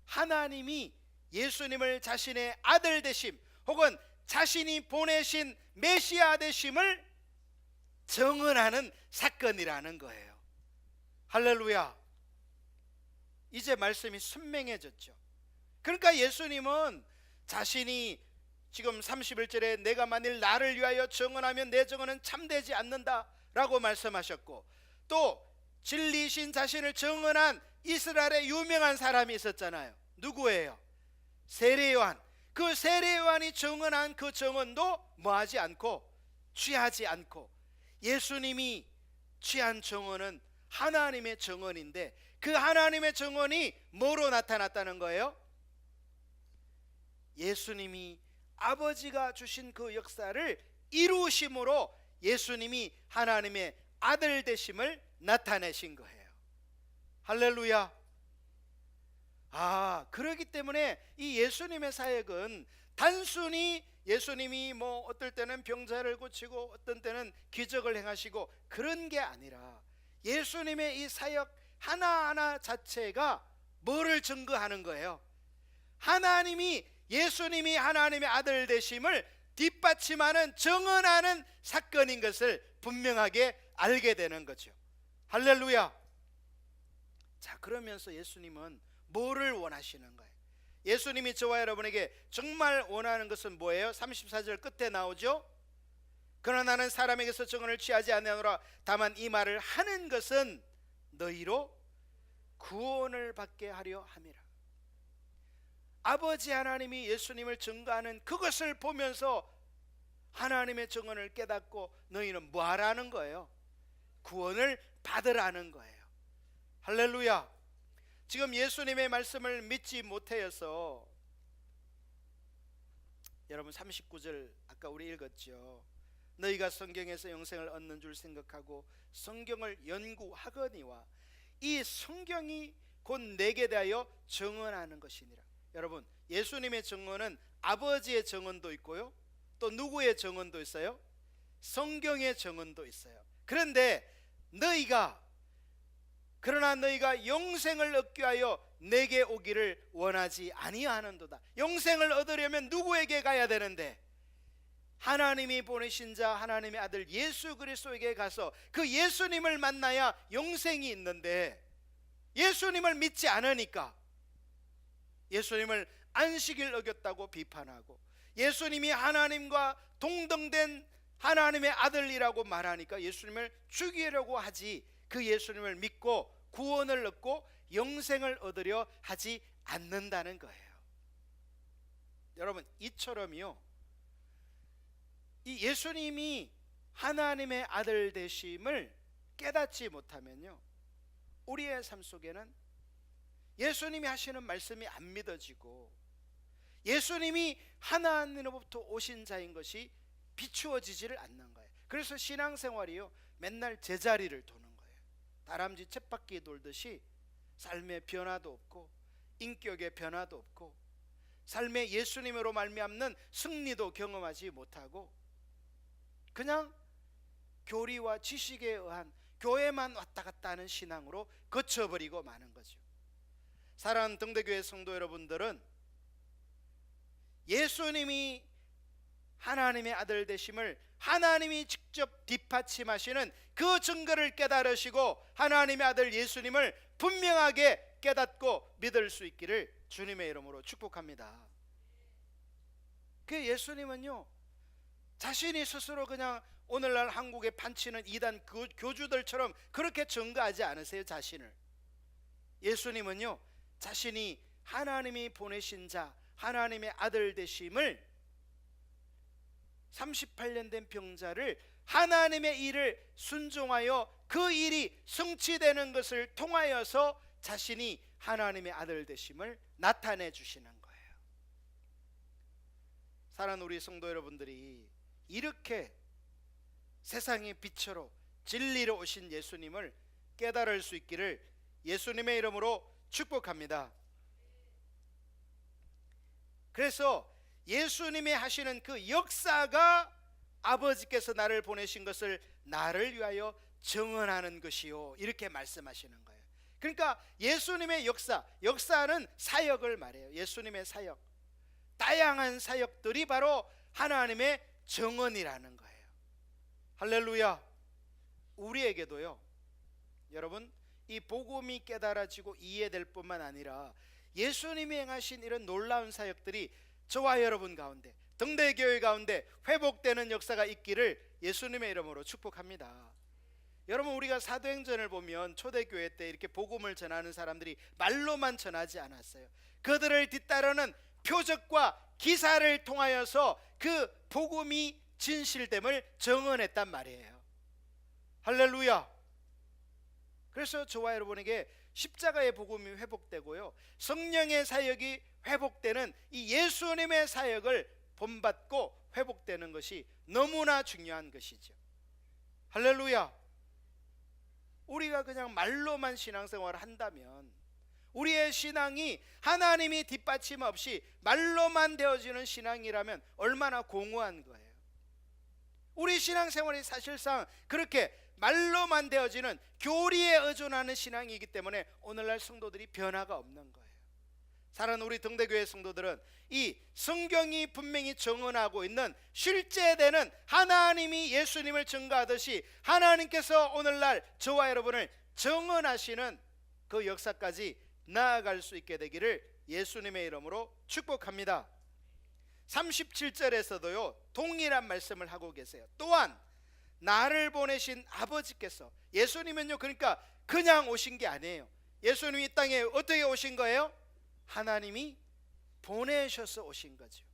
하나님이 예수님을 자신의 아들 되심 혹은 자신이 보내신 메시아 되심을 정언하는 사건이라는 거예요. 할렐루야. 이제 말씀이 선명해졌죠. 그러니까 예수님은 자신이 지금 31절에 내가 만일 나를 위하여 정언하면 내 정언은 참되지 않는다 라고 말씀하셨고, 또 진리신 자신을 정언한 이스라엘의 유명한 사람이 있었잖아요. 누구예요? 세례요한. 그 세례요한이 정언한 그 정언도 뭐하지 않고 취하지 않고, 예수님이 취한 정언은 하나님의 정언인데 그 하나님의 정언이 뭐로 나타났다는 거예요? 예수님이 아버지가 주신 그 역사를 이루심으로 예수님이 하나님의 아들 되심을 나타내신 거예요. 할렐루야. 그렇기 때문에 이 예수님의 사역은 단순히 예수님이 어떨 때는 병자를 고치고 어떤 때는 기적을 행하시고 그런 게 아니라, 예수님의 이 사역 하나하나 자체가 뭐를 증거하는 거예요? 하나님이 예수님이 하나님의 아들 되심을 뒷받침하는 정언하는 사건인 것을 분명하게 알게 되는 거죠. 할렐루야. 자, 그러면서 예수님은 뭐를 원하시는 거예요? 예수님이 저와 여러분에게 정말 원하는 것은 뭐예요? 34절 끝에 나오죠. 그러나 나는 사람에게서 정언을 취하지 아니하노라. 다만 이 말을 하는 것은 너희로 구원을 받게 하려 함이라. 아버지 하나님이 예수님을 증거하는 그것을 보면서 하나님의 정언을 깨닫고 너희는 뭐 하라는 거예요? 구원을 받으라는 거예요. 할렐루야. 지금 예수님의 말씀을 믿지 못해서 여러분 39절 아까 우리 읽었죠. 너희가 성경에서 영생을 얻는 줄 생각하고 성경을 연구하거니와 이 성경이 곧 내게 대하여 정언하는 것이니라. 여러분, 예수님의 정언은 아버지의 정언도 있고요, 또 누구의 정언도 있어요? 성경의 정언도 있어요. 그러나 너희가 영생을 얻기 위하여 내게 오기를 원하지 아니하는도다. 영생을 얻으려면 누구에게 가야 되는데? 하나님이 보내신 자 하나님의 아들 예수 그리스도에게 가서 그 예수님을 만나야 영생이 있는데, 예수님을 믿지 않으니까 예수님을 안식일 어겼다고 비판하고, 예수님이 하나님과 동등된 하나님의 아들이라고 말하니까 예수님을 죽이려고 하지, 그 예수님을 믿고 구원을 얻고 영생을 얻으려 하지 않는다는 거예요. 여러분, 이처럼요, 이 예수님이 하나님의 아들 되심을 깨닫지 못하면요, 우리의 삶 속에는 예수님이 하시는 말씀이 안 믿어지고 예수님이 하나님으로부터 오신 자인 것이 비추어지지를 않는 거예요. 그래서 신앙생활이요, 맨날 제자리를 도는 거예요. 다람쥐 쳇바퀴 돌듯이 삶의 변화도 없고 인격의 변화도 없고 삶의 예수님으로 말미암는 승리도 경험하지 못하고 그냥 교리와 지식에 의한 교회만 왔다 갔다 하는 신앙으로 거쳐버리고 마는 거죠. 사랑하는 등대교회 성도 여러분들은 예수님이 하나님의 아들 되심을 하나님이 직접 뒷받침하시는 그 증거를 깨달으시고 하나님의 아들 예수님을 분명하게 깨닫고 믿을 수 있기를 주님의 이름으로 축복합니다. 그 예수님은요, 자신이 스스로 그냥 오늘날 한국에 판치는 이단 교주들처럼 그렇게 증거하지 않으세요. 자신을. 예수님은요, 자신이 하나님이 보내신 자, 하나님의 아들 되심을 38년 된 병자를 하나님의 일을 순종하여 그 일이 성취되는 것을 통하여서 자신이 하나님의 아들 되심을 나타내 주시는 거예요. 사랑하는 우리 성도 여러분들이 이렇게 세상의 빛으로 진리로 오신 예수님을 깨달을 수 있기를 예수님의 이름으로 축복합니다. 그래서 예수님이 하시는 그 역사가 아버지께서 나를 보내신 것을 나를 위하여 증언하는 것이요, 이렇게 말씀하시는 거예요. 그러니까 예수님의 역사는 사역을 말해요. 예수님의 사역, 다양한 사역들이 바로 하나님의 증언이라는 거예요. 할렐루야. 우리에게도요, 여러분, 이 복음이 깨달아지고 이해될 뿐만 아니라 예수님이 행하신 이런 놀라운 사역들이 저와 여러분 가운데, 등대교회 가운데 회복되는 역사가 있기를 예수님의 이름으로 축복합니다. 여러분, 우리가 사도행전을 보면 초대교회 때 이렇게 복음을 전하는 사람들이 말로만 전하지 않았어요. 그들을 뒤따르는 표적과 기사를 통하여서 그 복음이 진실됨을 증언했단 말이에요. 할렐루야. 그래서 저와 여러분에게 십자가의 복음이 회복되고요, 성령의 사역이 회복되는 이 예수님의 사역을 본받고 회복되는 것이 너무나 중요한 것이죠. 할렐루야. 우리가 그냥 말로만 신앙생활을 한다면, 우리의 신앙이 하나님이 뒷받침 없이 말로만 되어지는 신앙이라면 얼마나 공허한 거예요. 우리 신앙생활이 사실상 그렇게 말로만 되어지는 교리에 의존하는 신앙이기 때문에 오늘날 성도들이 변화가 없는 거예요. 사랑하는 우리 등대교회 성도들은 이 성경이 분명히 증언하고 있는 실제되는 하나님이 예수님을 증거하듯이 하나님께서 오늘날 저와 여러분을 증언하시는 그 역사까지 나아갈 수 있게 되기를 예수님의 이름으로 축복합니다. 37절에서도요 동일한 말씀을 하고 계세요. 또한 나를 보내신 아버지께서, 예수님은요 그러니까 그냥 오신 게 아니에요. 예수님이 이 땅에 어떻게 오신 거예요? 하나님이 보내셔서 오신 거죠.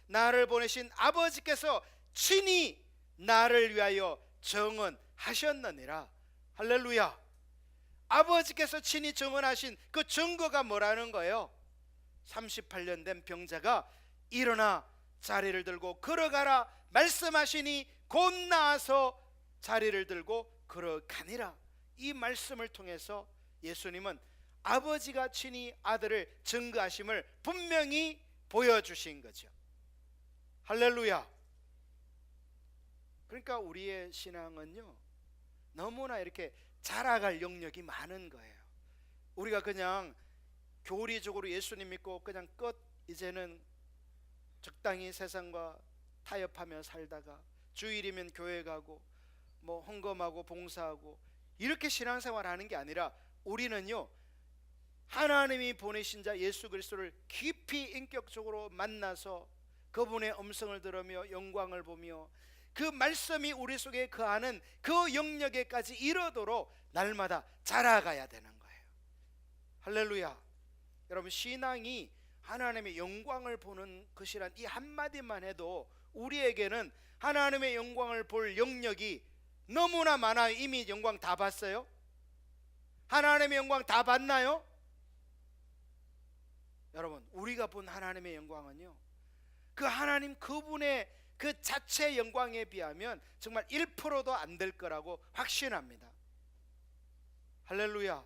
나를 보내신 아버지께서 친히 나를 위하여 증언하셨느니라. 할렐루야. 아버지께서 친히 증언하신 그 증거가 뭐라는 거예요? 38년 된 병자가 일어나 자리를 들고 걸어가라 말씀하시니 곧 나아서 자리를 들고 걸어가니라. 이 말씀을 통해서 예수님은 아버지가 친히 아들을 증거하심을 분명히 보여주신 거죠. 할렐루야. 그러니까 우리의 신앙은요 너무나 이렇게 자라갈 영역이 많은 거예요. 우리가 그냥 교리적으로 예수님 믿고 그냥 끝, 이제는 적당히 세상과 타협하며 살다가 주일이면 교회 가고 뭐 헌금하고 봉사하고 이렇게 신앙생활 하는 게 아니라, 우리는요 하나님이 보내신 자 예수 그리스도를 깊이 인격적으로 만나서 그분의 음성을 들으며 영광을 보며 그 말씀이 우리 속에 거하는 그 영역에까지 이르도록 날마다 자라가야 되는 거예요. 할렐루야. 여러분, 신앙이 하나님의 영광을 보는 것이란 이 한마디만 해도 우리에게는 하나님의 영광을 볼 영역이 너무나 많아요. 이미 영광 다 봤어요? 하나님의 영광 다 봤나요? 여러분, 우리가 본 하나님의 영광은요 그 하나님 그분의 그 자체 영광에 비하면 정말 1%도 안 될 거라고 확신합니다. 할렐루야.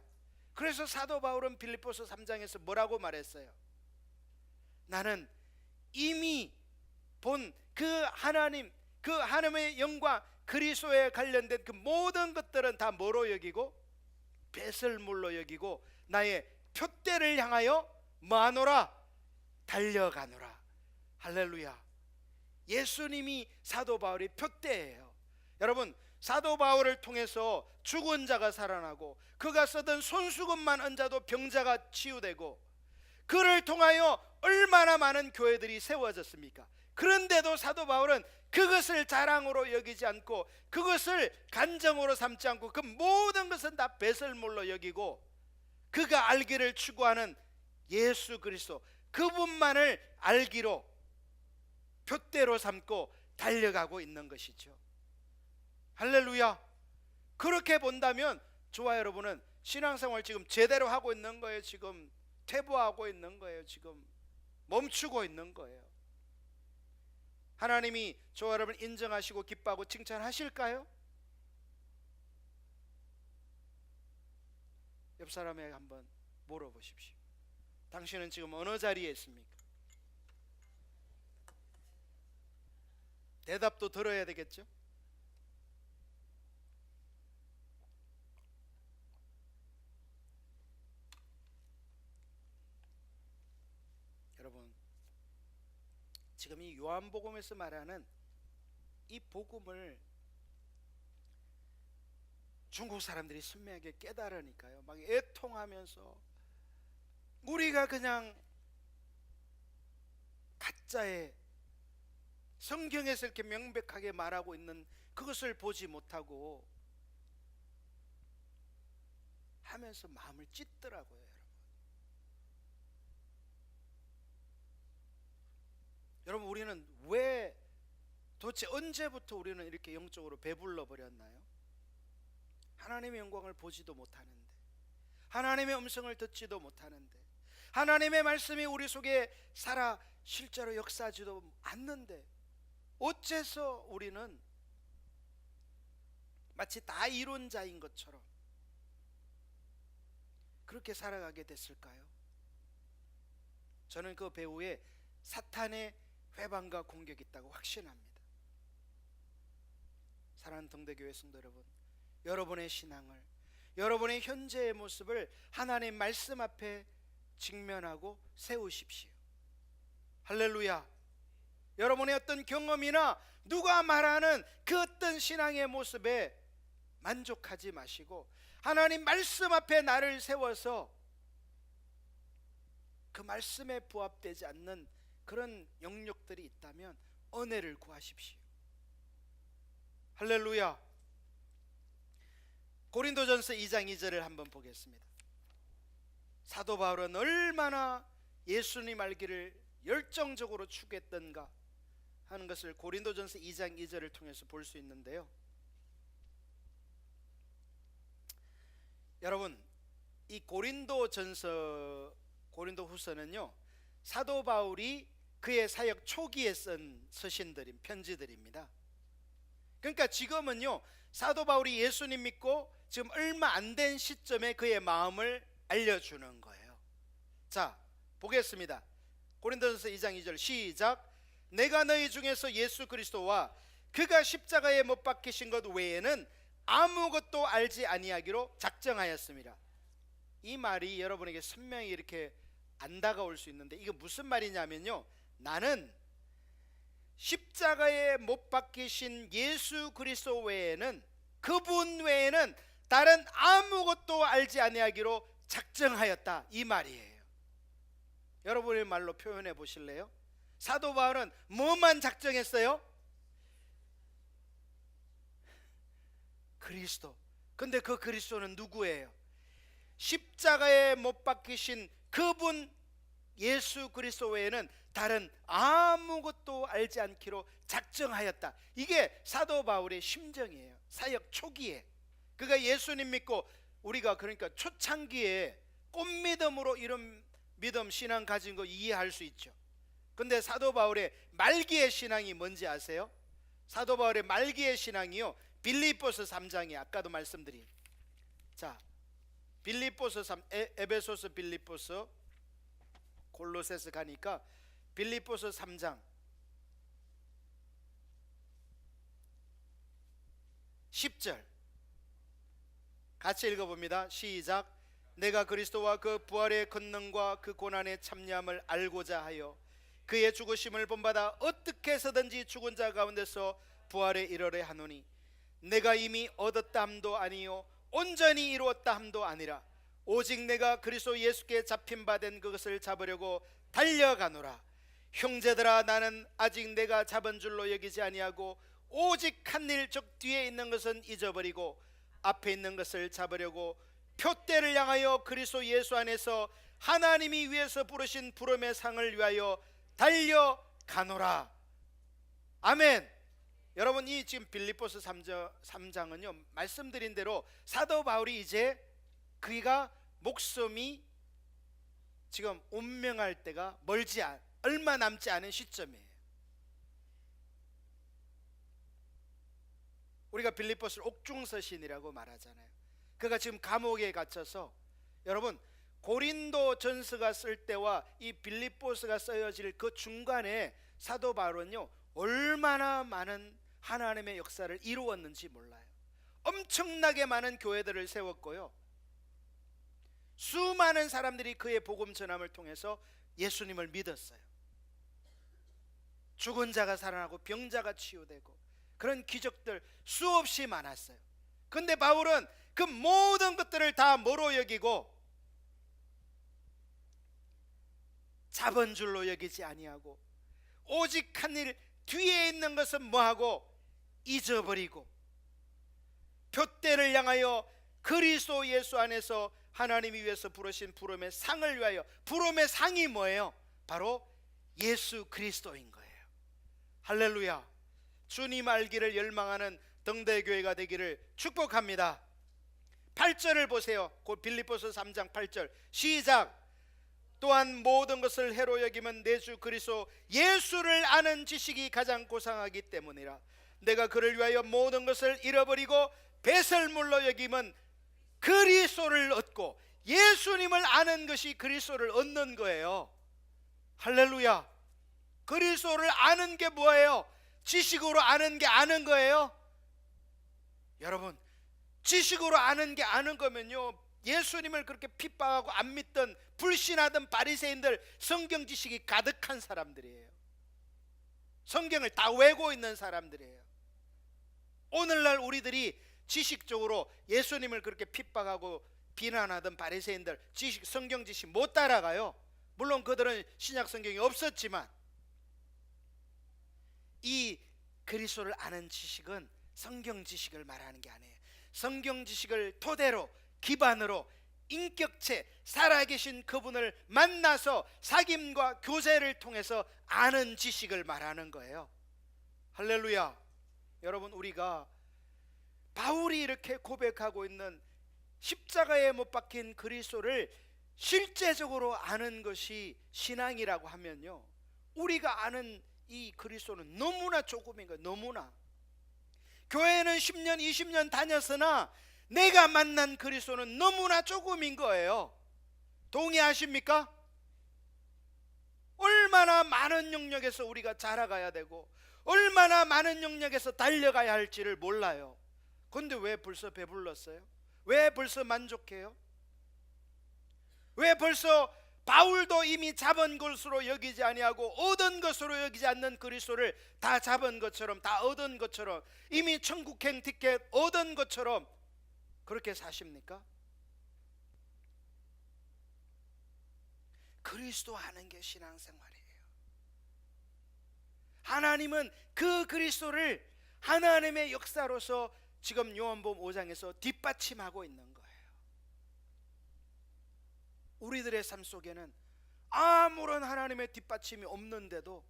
그래서 사도 바울은 빌립보서 3장에서 뭐라고 말했어요? 나는 이미 본 그 하나님, 그 하나님의 영광, 그리스도에 관련된 그 모든 것들은 다 뭐로 여기고? 배설물로 여기고 나의 표대를 향하여 뭐하노라? 달려가노라. 할렐루야. 예수님이 사도 바울의 표대예요. 여러분, 사도 바울을 통해서 죽은 자가 살아나고 그가 쓰던 손수건만 얹어도 병자가 치유되고 그를 통하여 얼마나 많은 교회들이 세워졌습니까? 그런데도 사도 바울은 그것을 자랑으로 여기지 않고 그것을 간정으로 삼지 않고 그 모든 것은 다 배설물로 여기고 그가 알기를 추구하는 예수 그리스도 그분만을 알기로 표대로 삼고 달려가고 있는 것이죠. 할렐루야. 그렇게 본다면 저와 여러분은 신앙생활 지금 제대로 하고 있는 거예요? 지금 퇴보하고 있는 거예요? 지금 멈추고 있는 거예요? 하나님이 저와 여러분 인정하시고 기뻐하고 칭찬하실까요? 옆 사람에게 한번 물어보십시오. 당신은 지금 어느 자리에 있습니까? 대답도 들어야 되겠죠? 여러분, 지금 이 요한복음에서 말하는 이 복음을 중국 사람들이 선명하게 깨달으니까요, 막 애통하면서 우리가 그냥 가짜의 성경에서 이렇게 명백하게 말하고 있는 그것을 보지 못하고 하면서 마음을 찢더라고요. 여러분, 우리는 왜 도대체 언제부터 우리는 이렇게 영적으로 배불러 버렸나요? 하나님의 영광을 보지도 못하는데, 하나님의 음성을 듣지도 못하는데, 하나님의 말씀이 우리 속에 살아 실제로 역사하지도 않는데 어째서 우리는 마치 다 이룬 자인 것처럼 그렇게 살아가게 됐을까요? 저는 그 배후에 사탄의 회방과 공격이 있다고 확신합니다. 사랑하는 동대교회 성도 여러분, 여러분의 신앙을, 여러분의 현재의 모습을 하나님의 말씀 앞에 직면하고 세우십시오. 할렐루야. 여러분의 어떤 경험이나 누가 말하는 그 어떤 신앙의 모습에 만족하지 마시고 하나님 말씀 앞에 나를 세워서 그 말씀에 부합되지 않는 그런 영역들이 있다면 은혜를 구하십시오. 할렐루야. 고린도전서 2장 2절을 한번 보겠습니다. 사도 바울은 얼마나 예수님 알기를 열정적으로 추구했던가 하는 것을 고린도전서 2장 2절을 통해서 볼 수 있는데요, 여러분, 이 고린도후서는요, 사도 바울이 그의 사역 초기에 쓴 서신들인 편지들입니다. 그러니까 지금은요, 사도 바울이 예수님 믿고 지금 얼마 안 된 시점에 그의 마음을 알려주는 거예요. 자, 보겠습니다. 고린도전서 2장 2절 시작. 내가 너희 중에서 예수 그리스도와 그가 십자가에 못 박히신 것 외에는 아무것도 알지 아니하기로 작정하였습니다. 이 말이 여러분에게 선명히 이렇게 안 다가올 수 있는데 이게 무슨 말이냐면요, 나는 십자가에 못 박히신 예수 그리스도 외에는, 그분 외에는 다른 아무것도 알지 아니하기로 작정하였다, 이 말이에요. 여러분의 말로 표현해 보실래요? 사도 바울은 뭐만 작정했어요? 그리스도. 근데 그 그리스도는 누구예요? 십자가에 못 박히신 그분 예수 그리스도 외에는 다른 아무것도 알지 않기로 작정하였다. 이게 사도 바울의 심정이에요. 사역 초기에 그가 예수님 믿고, 우리가 그러니까 초창기에 꽃믿음으로 이런 믿음 신앙 가진 거 이해할 수 있죠. 근데 사도 바울의 말기의 신앙이 뭔지 아세요? 사도 바울의 말기의 신앙이요, 빌립보서 3장에 아까도 말씀드린, 자, 빌립보서 3, 에베소서, 빌립보서, 골로새서 가니까 빌립보서 3장 10절 같이 읽어봅니다. 시작. 내가 그리스도와 그 부활의 권능과 그 고난의 참여함을 알고자 하여 그의 죽으심을 본받아 어떻게 해서든지 죽은 자 가운데서 부활에 이르려 하노니 내가 이미 얻었다 함도 아니요 온전히 이루었다 함도 아니라 오직 내가 그리스도 예수께 잡힌 바 된 그것을 잡으려고 달려가노라. 형제들아, 나는 아직 내가 잡은 줄로 여기지 아니하고 오직 한 일, 즉 뒤에 있는 것은 잊어버리고 앞에 있는 것을 잡으려고 표대를 향하여 그리스도 예수 안에서 하나님이 위에서 부르신 부름의 상을 위하여 달려가노라. 아멘. 여러분, 이 지금 빌립보서 3장은요 말씀드린 대로 사도 바울이 이제 그가 목숨이 지금 운명할 때가 얼마 남지 않은 시점이에요. 우리가 빌립보서를 옥중서신이라고 말하잖아요. 그가 지금 감옥에 갇혀서, 여러분 고린도 전서가 쓸 때와 이 빌립보서가 쓰여질 그 중간에 사도 바울은요 얼마나 많은 하나님의 역사를 이루었는지 몰라요. 엄청나게 많은 교회들을 세웠고요, 수많은 사람들이 그의 복음 전함을 통해서 예수님을 믿었어요. 죽은 자가 살아나고 병자가 치유되고 그런 기적들 수없이 많았어요. 근데 바울은 그 모든 것들을 다 뭐로 여기고 잡은 줄로 여기지 아니하고 오직 한 일, 뒤에 있는 것은 뭐하고 잊어버리고 표대를 향하여 그리스도 예수 안에서 하나님이 위해서 부르신 부름의 상을 위하여. 부름의 상이 뭐예요? 바로 예수 그리스도인 거예요. 할렐루야. 주님 알기를 열망하는 등대교회가 되기를 축복합니다. 8절을 보세요. 곧 빌립보서 3장 8절 시작. 또한 모든 것을 해로 여기면 내 주 그리스도 예수를 아는 지식이 가장 고상하기 때문이라. 내가 그를 위하여 모든 것을 잃어버리고 배설물로 여기면 그리스도를 얻고, 예수님을 아는 것이 그리스도를 얻는 거예요. 할렐루야. 그리스도를 아는 게 뭐예요? 지식으로 아는 게 아는 거예요. 여러분, 지식으로 아는 게 아는 거면요, 예수님을 그렇게 핍박하고 안 믿던 불신하던 바리새인들, 성경 지식이 가득한 사람들이에요. 성경을 다 외고 있는 사람들이에요. 오늘날 우리들이 지식적으로 예수님을 그렇게 핍박하고 비난하던 바리새인들, 지식, 성경 지식 못 따라가요. 물론 그들은 신약 성경이 없었지만, 이 그리스도를 아는 지식은 성경 지식을 말하는 게 아니에요. 성경 지식을 토대로, 기반으로 인격체 살아계신 그분을 만나서 사귐과 교제를 통해서 아는 지식을 말하는 거예요. 할렐루야. 여러분, 우리가 바울이 이렇게 고백하고 있는 십자가에 못 박힌 그리스도를 실제적으로 아는 것이 신앙이라고 하면요, 우리가 아는 이 그리스도는 너무나 조금인 거예요. 너무나. 교회는 10년 20년 다녔으나 내가 만난 그리스도는 너무나 조금인 거예요. 동의하십니까? 얼마나 많은 영역에서 우리가 자라가야 되고 얼마나 많은 영역에서 달려가야 할지를 몰라요. 그런데 왜 벌써 배불렀어요? 왜 벌써 만족해요? 왜 벌써 바울도 이미 잡은 것으로 여기지 아니하고 얻은 것으로 여기지 않는 그리스도를 다 잡은 것처럼, 다 얻은 것처럼, 이미 천국행 티켓 얻은 것처럼 그렇게 사십니까? 그리스도 아는 게 신앙생활이에요. 하나님은 그 그리스도를 하나님의 역사로서 지금 요한복음 5장에서 뒷받침하고 있는 거예요. 우리들의 삶 속에는 아무런 하나님의 뒷받침이 없는데도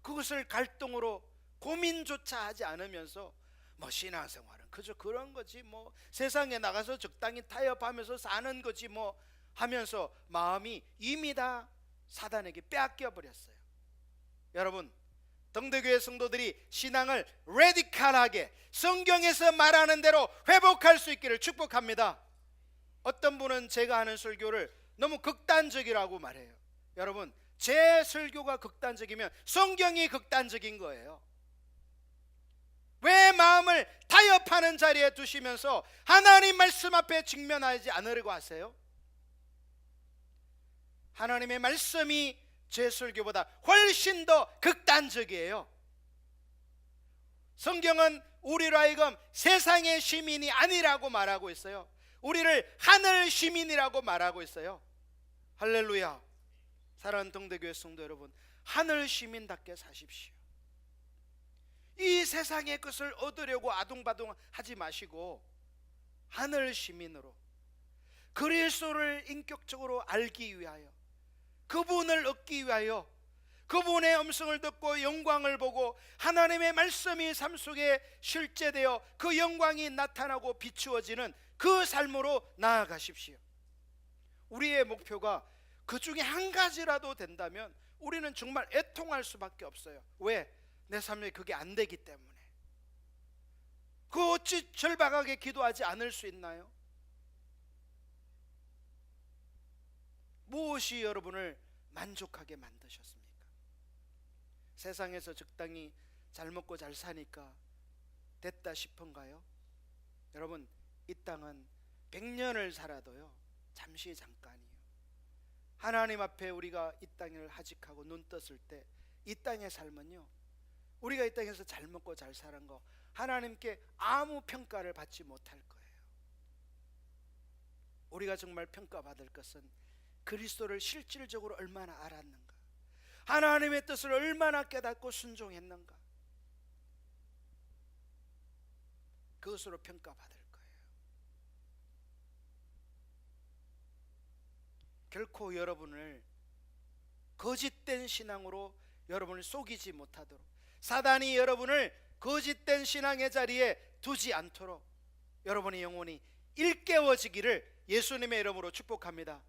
그것을 갈등으로 고민조차 하지 않으면서 뭐 신앙생활은 그저 그런 거지, 뭐 세상에 나가서 적당히 타협하면서 사는 거지 뭐 하면서 마음이 이미 다 사단에게 빼앗겨 버렸어요. 여러분, 등대교회 성도들이 신앙을 레디칼하게 성경에서 말하는 대로 회복할 수 있기를 축복합니다. 어떤 분은 제가 하는 설교를 너무 극단적이라고 말해요. 여러분, 제 설교가 극단적이면 성경이 극단적인 거예요. 왜 마음을 타협하는 자리에 두시면서 하나님 말씀 앞에 직면하지 않으려고 하세요? 하나님의 말씀이 제 설교보다 훨씬 더 극단적이에요. 성경은 우리로 하여금 세상의 시민이 아니라고 말하고 있어요. 우리를 하늘 시민이라고 말하고 있어요. 할렐루야. 사랑하는 동대교회 성도 여러분, 하늘 시민답게 사십시오. 이 세상의 것을 얻으려고 아둥바둥하지 마시고 하늘 시민으로 그리스도를 인격적으로 알기 위하여, 그분을 얻기 위하여, 그분의 음성을 듣고 영광을 보고 하나님의 말씀이 삶 속에 실제되어 그 영광이 나타나고 비추어지는 그 삶으로 나아가십시오. 우리의 목표가 그 중에 한 가지라도 된다면 우리는 정말 애통할 수밖에 없어요. 왜? 내 삶에 그게 안 되기 때문에. 그 어찌 절박하게 기도하지 않을 수 있나요? 무엇이 여러분을 만족하게 만드셨습니까? 세상에서 적당히 잘 먹고 잘 사니까 됐다 싶은가요? 여러분, 이 땅은 100년을 살아도요 잠시 잠깐이에요. 하나님 앞에 우리가 이 땅을 하직하고 눈 떴을 때 이 땅의 삶은요, 우리가 이 땅에서 잘 먹고 잘 사는 거 하나님께 아무 평가를 받지 못할 거예요. 우리가 정말 평가받을 것은 그리스도를 실질적으로 얼마나 알았는가, 하나님의 뜻을 얼마나 깨닫고 순종했는가, 그것으로 평가받을 거예요. 결코 여러분을 거짓된 신앙으로 여러분을 속이지 못하도록, 사단이 여러분을 거짓된 신앙의 자리에 두지 않도록 여러분의 영혼이 일깨워지기를 예수님의 이름으로 축복합니다.